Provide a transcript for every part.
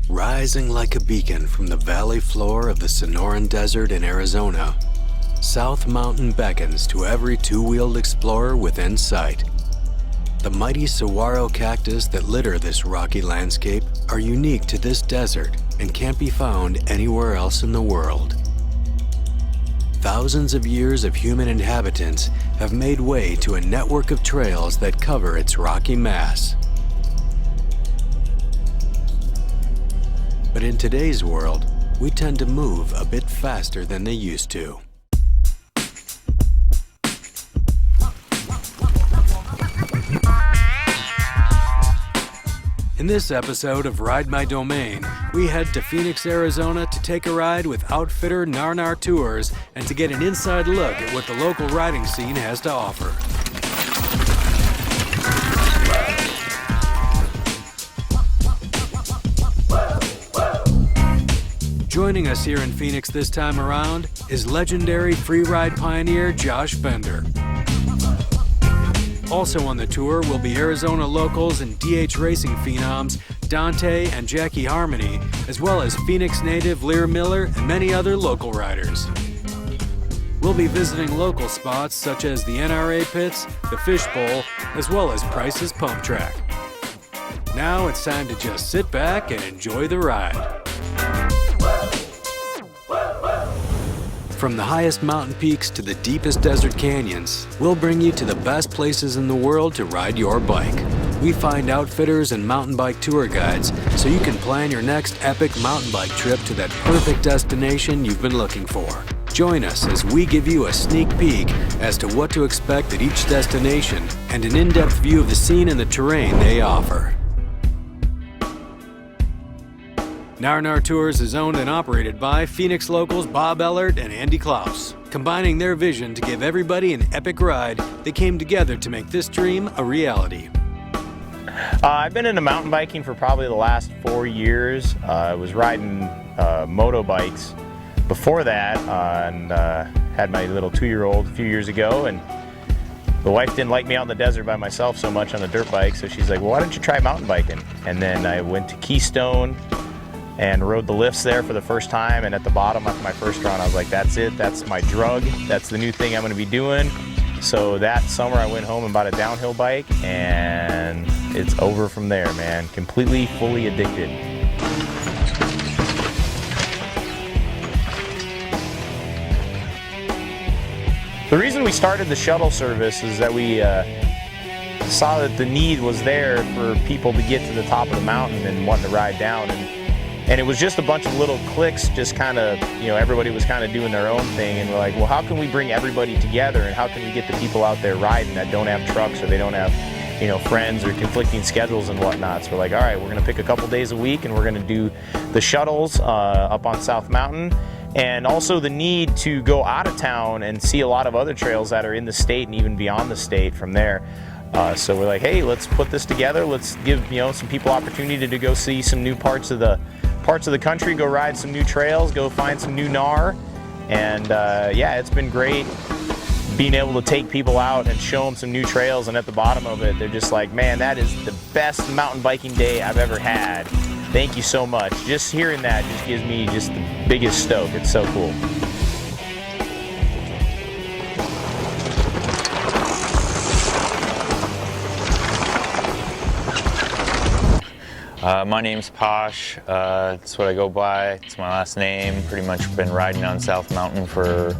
Rising like a beacon from the valley floor of the Sonoran Desert in Arizona, South Mountain beckons to every two-wheeled explorer within sight. The mighty saguaro cactus that litter this rocky landscape are unique to this desert and can't be found anywhere else in the world. Thousands of years of human inhabitants have made way to a network of trails that cover its rocky mass. But in today's world, we tend to move a bit faster than they used to. In this episode of Ride My Domain, we head to Phoenix, Arizona to take a ride with outfitter Gnar Tours and to get an inside look at what the local riding scene has to offer. Joining us here in Phoenix this time around is legendary free ride pioneer Josh Bender. Also on the tour will be Arizona locals and DH racing phenoms Dante and Jackie Harmony, as well as Phoenix native Lear Miller and many other local riders. We'll be visiting local spots such as the NRA pits, the Fishbowl, as well as Price's Pump Track. Now it's time to just sit back and enjoy the ride. From the highest mountain peaks to the deepest desert canyons, we'll bring you to the best places in the world to ride your bike. We find outfitters and mountain bike tour guides so you can plan your next epic mountain bike trip to that perfect destination you've been looking for. Join us as we give you a sneak peek as to what to expect at each destination and an in-depth view of the scene and the terrain they offer. Gnar Tours is owned and operated by Phoenix locals Bob Ellert and Andy Klaus. Combining their vision to give everybody an epic ride, they came together to make this dream a reality. I've been into mountain biking for probably the last 4 years. I was riding moto bikes before that and had my little 2-year-old a few years ago, and the wife didn't like me out in the desert by myself so much on a dirt bike, so she's like, well, why don't you try mountain biking? And then I went to Keystone and rode the lifts there for the first time, and at the bottom after my first run I was like, that's it, that's my drug, that's the new thing I'm going to be doing. So that summer I went home and bought a downhill bike, and it's over from there, man. Completely, fully addicted. The reason we started the shuttle service is that we saw that the need was there for people to get to the top of the mountain and wanting to ride down, and it was just a bunch of little cliques, just kind of, you know, everybody was kind of doing their own thing, and we're like, well, how can we bring everybody together, and how can we get the people out there riding that don't have trucks or they don't have, you know, friends or conflicting schedules and whatnot. So we're like, all right, we're going to pick a couple days a week and we're going to do the shuttles up on South Mountain, and also the need to go out of town and see a lot of other trails that are in the state and even beyond the state from there. So we're like, hey, let's put this together. Let's give, you know, some people opportunity to go see some new parts of the country, go ride some new trails, go find some new Gnar. And yeah, it's been great being able to take people out and show them some new trails, and at the bottom of it, they're just like, man, that is the best mountain biking day I've ever had. Thank you so much. Just hearing that just gives me just the biggest stoke. It's so cool. My name's Posh. That's what I go by. It's my last name. Pretty much been riding on South Mountain for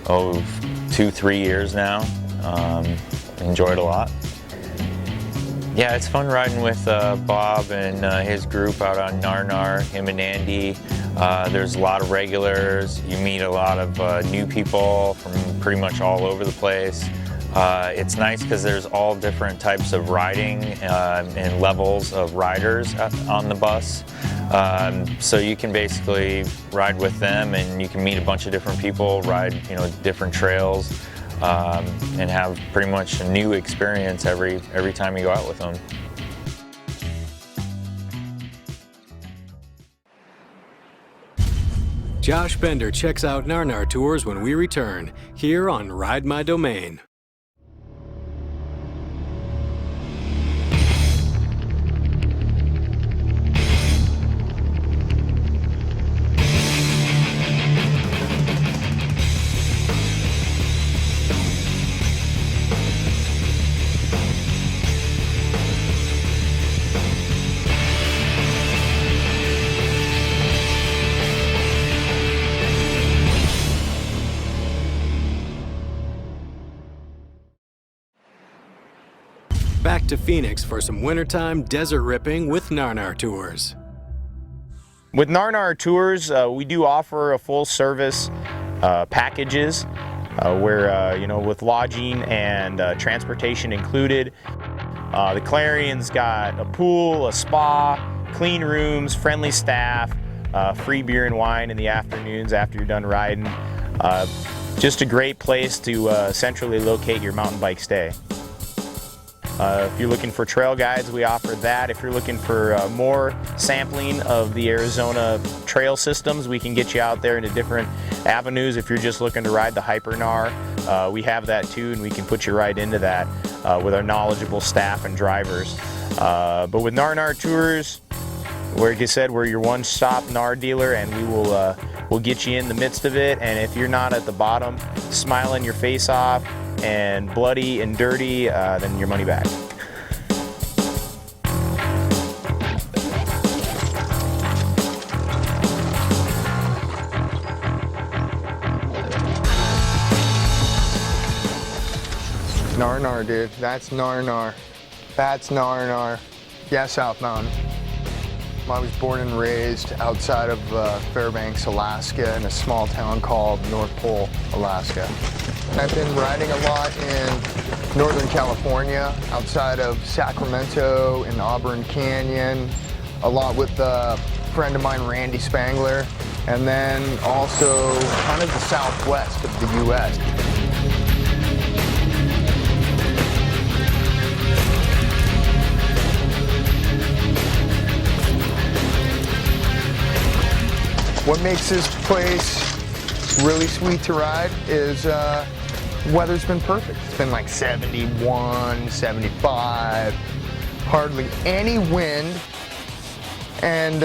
2-3 years now. Enjoy it a lot. Yeah, it's fun riding with Bob and his group out on Gnar, him and Andy. There's a lot of regulars. You meet a lot of new people from pretty much all over the place. It's nice because there's all different types of riding and levels of riders on the bus. So you can basically ride with them, and you can meet a bunch of different people, ride, you know, different trails, and have pretty much a new experience every time you go out with them. Josh Bender checks out Gnar Tours when we return, here on Ride My Domain. back to Phoenix for some wintertime desert ripping with Gnar Tours. With Gnar Tours, we do offer a full service packages where, with lodging and transportation included. The Clarion's got a pool, a spa, clean rooms, friendly staff, free beer and wine in the afternoons after you're done riding. Just a great place to centrally locate your mountain bike stay. If you're looking for trail guides, we offer that. If you're looking for more sampling of the Arizona trail systems, we can get you out there into different avenues. If you're just looking to ride the Hyper Gnar, we have that too, and we can put you right into that with our knowledgeable staff and drivers. But with Gnar Tours, like I said, we're your one-stop Gnar dealer, and we'll get you in the midst of it. And if you're not at the bottom, smiling your face off and bloody and dirty, then your money back. Gnar, dude. That's Gnar. That's Gnar. Yeah, South Mountain. I was born and raised outside of Fairbanks, Alaska, in a small town called North Pole, Alaska. I've been riding a lot in Northern California, outside of Sacramento and Auburn Canyon, a lot with a friend of mine, Randy Spangler, and then also kind of the southwest of the U.S. What makes this place really sweet to ride is weather's been perfect. It's been like 71, 75, hardly any wind, and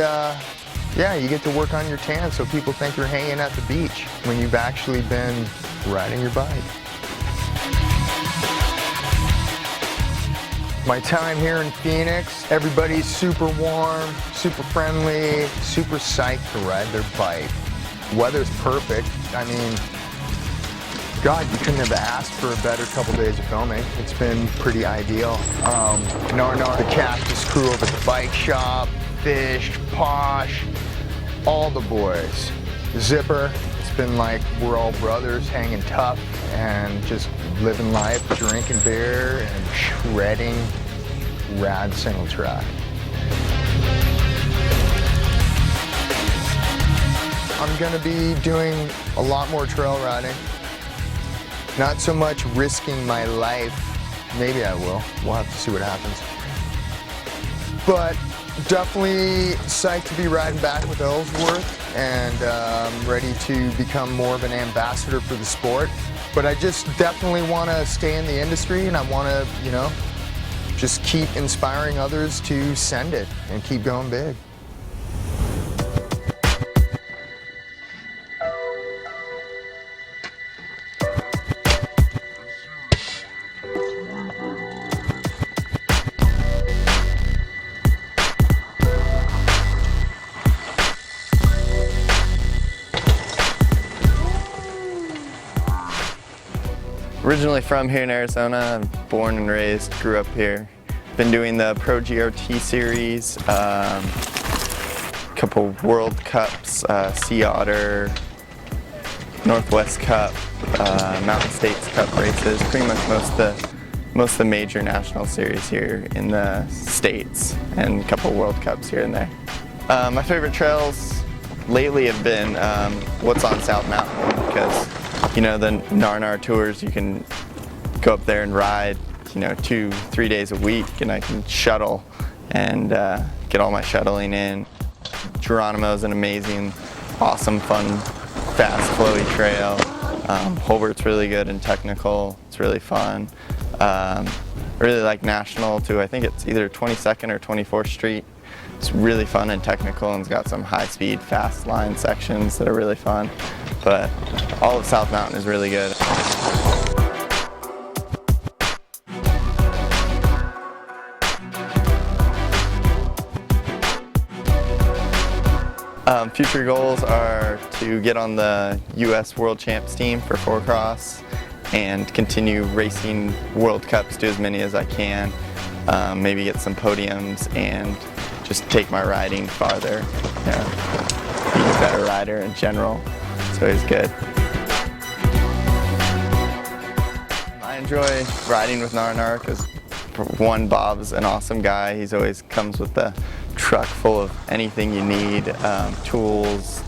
yeah, you get to work on your tan so people think you're hanging at the beach when you've actually been riding your bike. My time here in Phoenix, everybody's super warm, super friendly, super psyched to ride their bike. Weather's perfect. I mean, God, you couldn't have asked for a better couple days of filming. It's been pretty ideal. The Cactus crew over at the bike shop, Fish, Posh, all the boys. Zipper, it's been like we're all brothers hanging tough and just living life, drinking beer and shredding rad single track. I'm gonna be doing a lot more trail riding. Not so much risking my life. Maybe I will. We'll have to see what happens. But definitely psyched to be riding back with Ellsworth, and ready to become more of an ambassador for the sport. But I just definitely want to stay in the industry, and I want to, just keep inspiring others to send it and keep going big. Originally from here in Arizona, I'm born and raised, grew up here. Been doing the Pro GRT series, couple World Cups, Sea Otter, Northwest Cup, Mountain States Cup races, pretty much most of the major national series here in the States, and a couple World Cups here and there. My favorite trails lately have been what's on South Mountain, because the Gnar Tours, you can go up there and ride 2-3 days a week, and I can shuttle and get all my shuttling in. Geronimo's an amazing, awesome, fun, fast, flowy trail. Holbert's really good and technical. It's really fun. I really like National too. I think it's either 22nd or 24th Street. It's really fun and technical, and it's got some high-speed, fast line sections that are really fun. But all of South Mountain is really good. Future goals are to get on the U.S. World Champs team for 4-cross and continue racing World Cups, do as many as I can. maybe get some podiums, and just take my riding farther. You know, be a better rider in general. It's always good. I enjoy riding with Gnar because, for one, Bob's an awesome guy. He's always comes with a truck full of anything you need, tools.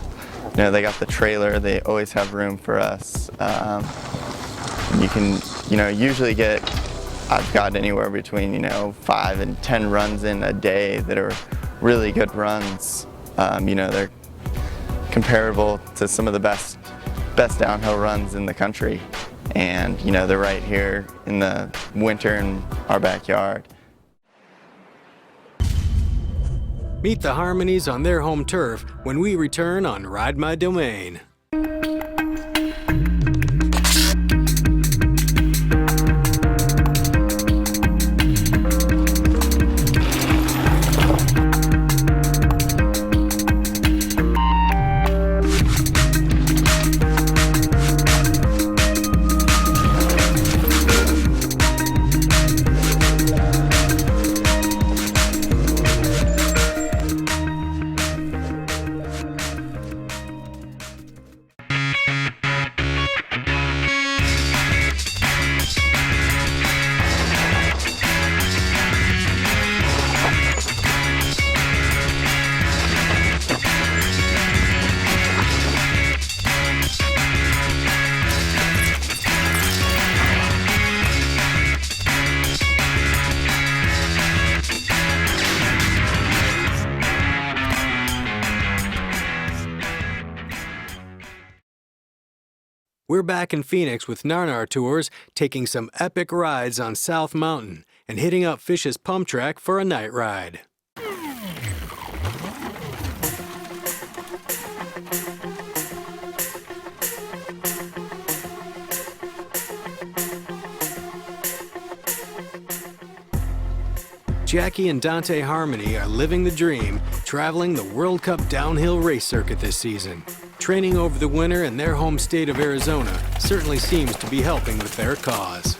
You know, they got the trailer. They always have room for us. You can, you know, usually get, I've got anywhere between, you know, 5 and 10 runs in a day that are really good runs. You know, they're comparable to some of the best downhill runs in the country. And, you know, they're right here in the winter in our backyard. Meet the Harmonies on their home turf when we return on Ride My Domain. We're back in Phoenix with Gnar Tours, taking some epic rides on South Mountain and hitting up Fish's Pump Track for a night ride. Jackie and Dante Harmony are living the dream, traveling the World Cup downhill race circuit this season. Training over the winter in their home state of Arizona certainly seems to be helping with their cause.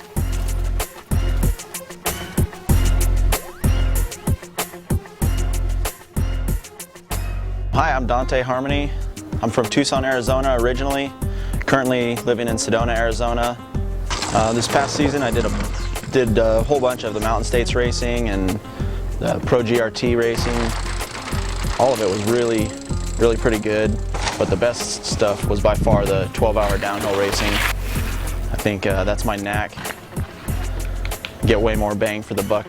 Hi, I'm Dante Harmony. I'm from Tucson, Arizona originally, currently living in Sedona, Arizona. This past season I did a whole bunch of the Mountain States racing and the Pro GRT racing. All of it was really pretty good, but the best stuff was by far the 12-hour downhill racing. I think that's my knack. Get way more bang for the buck.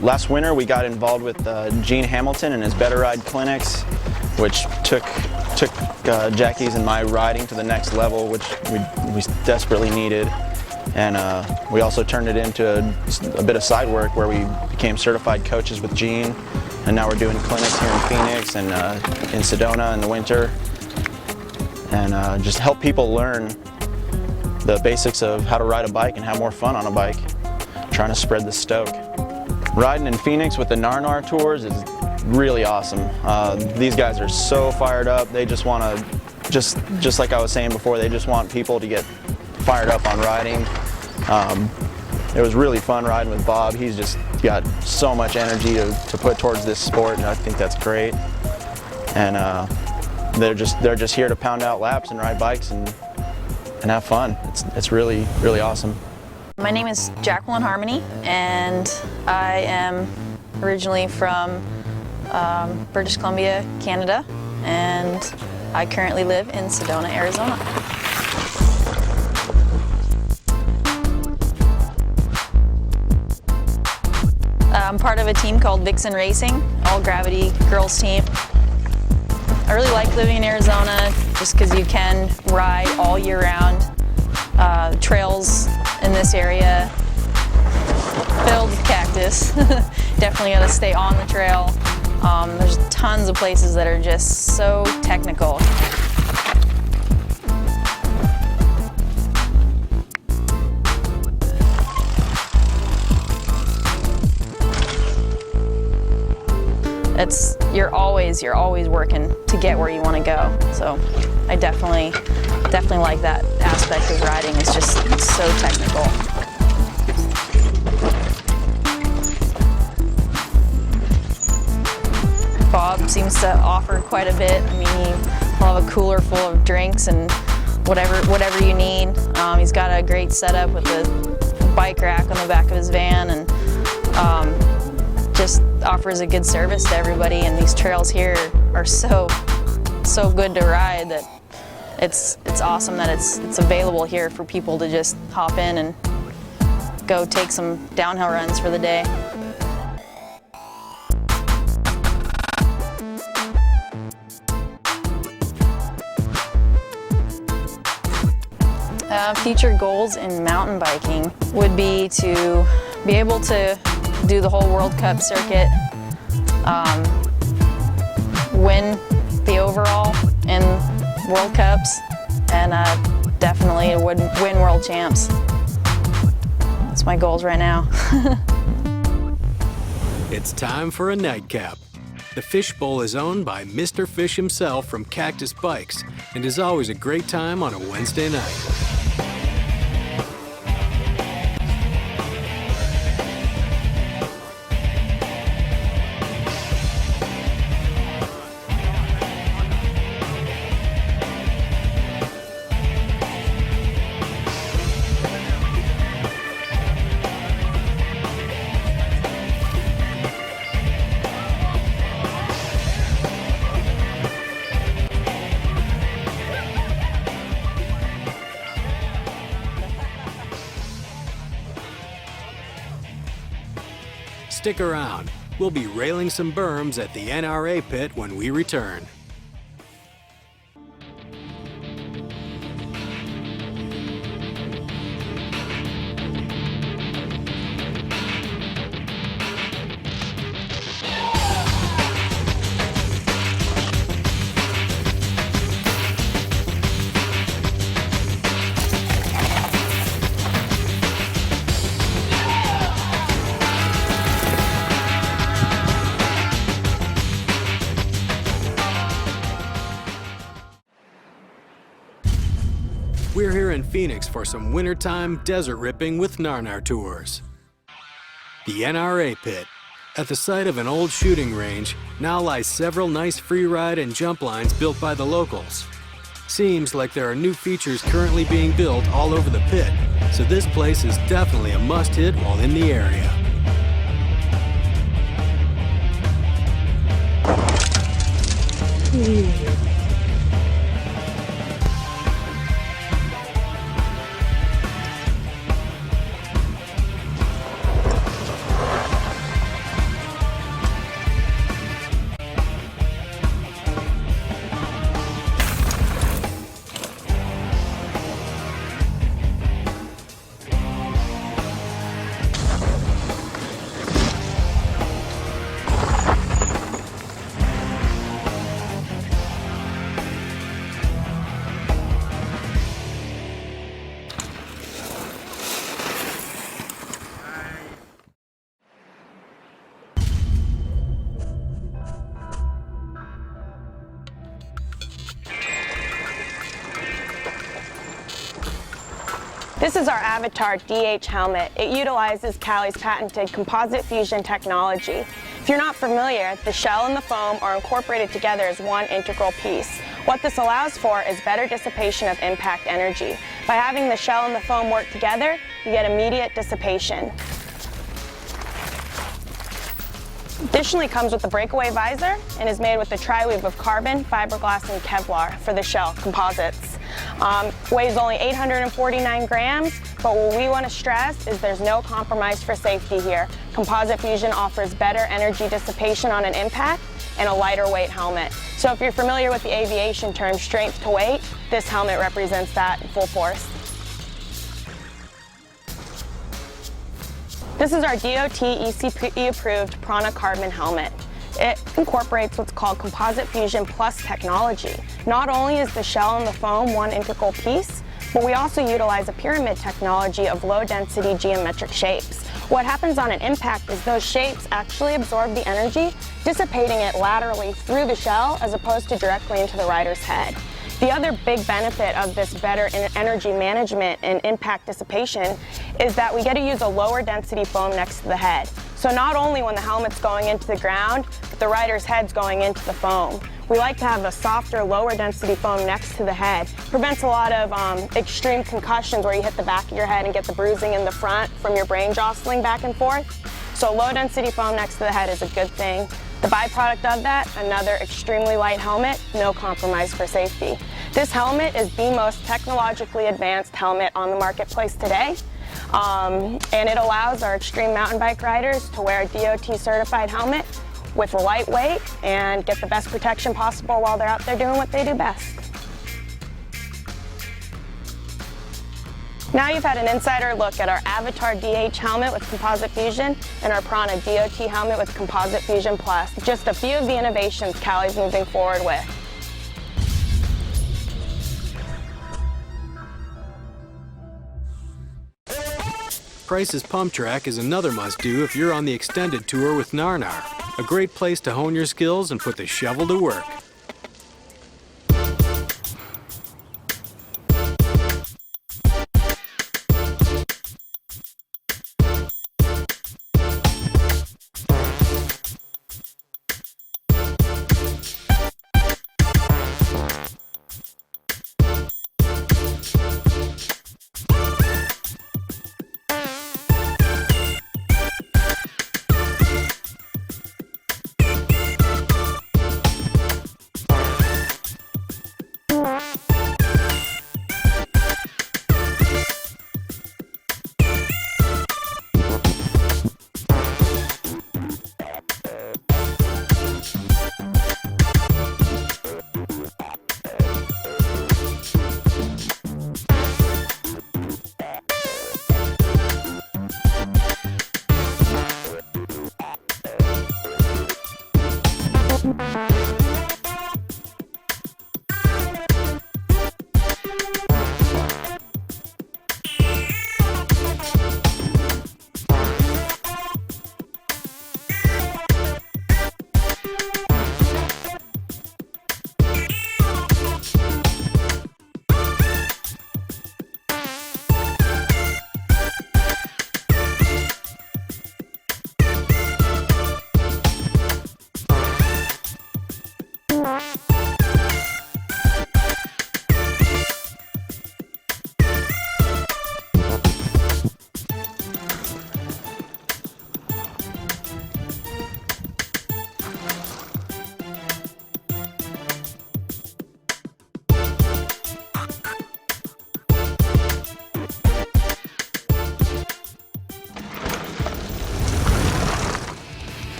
Last winter we got involved with Gene Hamilton and his Better Ride clinics, which took Jackie's and my riding to the next level, which we desperately needed. And we also turned it into a bit of side work where we became certified coaches with Gene, and now we're doing clinics here in Phoenix and in Sedona in the winter, and just help people learn the basics of how to ride a bike and have more fun on a bike, trying to spread the stoke. Riding in Phoenix with the Gnar Tours is really awesome. These guys are so fired up. They just want to, just like I was saying before, they just want people to get fired up on riding. It was really fun riding with Bob. He's just got so much energy to put towards this sport, and I think that's great. And they're just here to pound out laps and ride bikes and have fun. It's really awesome. My name is Jacqueline Harmony, and I am originally from British Columbia, Canada, and I currently live in Sedona, Arizona. I'm part of a team called Vixen Racing, all gravity girls team. I really like living in Arizona just because you can ride all year round. Trails in this area filled with cactus. Definitely got to stay on the trail. There's tons of places that are just so technical. You're always working to get where you want to go. So I definitely like that aspect of riding. It's just so technical. seems to offer quite a bit. I mean, he'll have a cooler full of drinks and whatever you need. He's got a great setup with a bike rack on the back of his van, and just offers a good service to everybody. And these trails here are so good to ride that it's awesome that it's available here for people to just hop in and go take some downhill runs for the day. Future goals in mountain biking would be to be able to do the whole World Cup circuit, win the overall in World Cups, and definitely win World Champs. That's my goals right now. It's time for a nightcap. The Fishbowl is owned by Mr. Fish himself from Cactus Bikes and is always a great time on a Wednesday night. Stick around. We'll be railing some berms at the NRA pit when we return. We're here in Phoenix for some wintertime desert ripping with Gnar tours. The NRA pit. At the site of an old shooting range now lies several nice free ride and jump lines built by the locals. Seems like there are new features currently being built all over the pit, so this place is definitely a must-hit while in the area. This is our Avatar DH helmet. It utilizes Cali's patented composite fusion technology. If you're not familiar, the shell and the foam are incorporated together as one integral piece. What this allows for is better dissipation of impact energy. By having the shell and the foam work together, you get immediate dissipation. Additionally, it comes with a breakaway visor and is made with a tri-weave of carbon, fiberglass, and Kevlar for the shell composites. Weighs only 849 grams, but what we want to stress is there's no compromise for safety here. Composite fusion offers better energy dissipation on an impact and a lighter weight helmet. So if you're familiar with the aviation term strength to weight, this helmet represents that in full force. This is our DOT ECP approved Prana Carbon helmet. It incorporates what's called Composite Fusion Plus technology. Not only is the shell and the foam one integral piece, but we also utilize a pyramid technology of low density geometric shapes. What happens on an impact is those shapes actually absorb the energy, dissipating it laterally through the shell as opposed to directly into the rider's head. The other big benefit of this better energy management and impact dissipation is that we get to use a lower density foam next to the head. So not only when the helmet's going into the ground, but the rider's head's going into the foam. We like to have a softer, lower density foam next to the head. Prevents a lot of extreme concussions where you hit the back of your head and get the bruising in the front from your brain jostling back and forth. So low density foam next to the head is a good thing. The byproduct of that, another extremely light helmet, no compromise for safety. This helmet is the most technologically advanced helmet on the marketplace today. And it allows our extreme mountain bike riders to wear a DOT certified helmet with a lightweight and get the best protection possible while they're out there doing what they do best. Now you've had an insider look at our Avatar DH helmet with Composite Fusion and our Prana DOT helmet with Composite Fusion Plus. Just a few of the innovations Cali's moving forward with. Price's Pump Track is another must-do if you're on the extended tour with Gnar. A great place to hone your skills and put the shovel to work.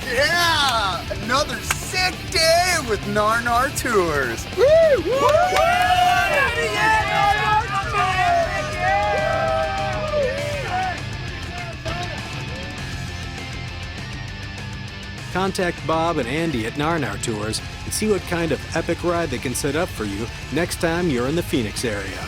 Yeah! Another sick day with Gnar Tours. Woo! Woo! Contact Bob and Andy at Gnar Tours and see what kind of epic ride they can set up for you next time you're in the Phoenix area.